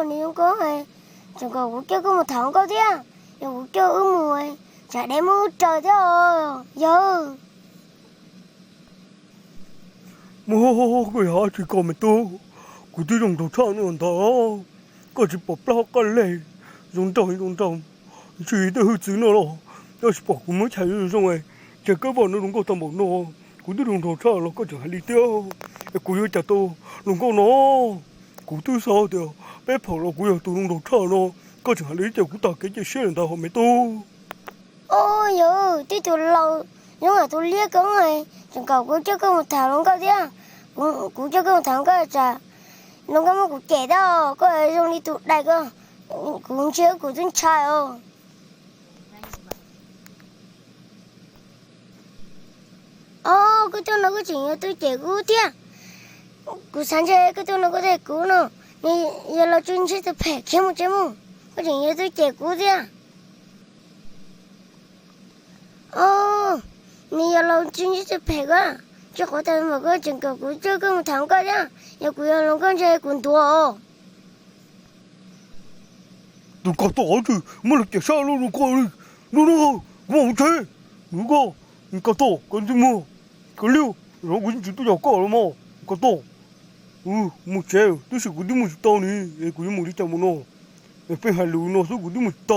你用过哎，这个我叫个么糖糕的，我叫木哎，这里木找到有。뭐 야지 까면 또 그들 정도 차는다 까지 법락갈래 용당 지도 흐지너라 다시 바꾸면 자유성에 제가 보는 것도 먹노 그들 정도 차로 까지 할리대요 구유자 또 농거노 구두 사대요 빼퍼로 구유 또 정도 차로 까지 할리대 구다 깨지 싫은다 하면 또 요, đi tụi lâu, nhưng mà tụi lia cứng này, chẳng cầu cũng cho cái một thằng nó coi thế, cũng cho cái một thằng coi chả, nó có một củ kẻ đâu, có ai dùng đi tụi đại cơ, cũng chưa của tôi trai không. Cái tôi nó có chuyện tôi trẻ cũ thế, cũ sáng chơi cái tôi nó có thể cũ nữa, giờ là chuyên chơi tôi phải kiếm một cái mông, có chuyện tôi trẻ cũ thế. giờ lâu chuyên chỉ phải quá, chứ có thể mà có chừng cầu cũng chưa có một tháng cơ nhá, giờ cũng là con trai cũng thua. đừng có tỏ chứ mà là chạy sao luôn coi đi nó không thế 누가 그러니까 또 근데 뭐 걸려 여기 진짜 약간 얼마 그러니까 또뭐 제일 뜻이 그디 뭐 있다니 그 뭐 있다 뭐노 옆에 할 루노서 그디 뭐 있다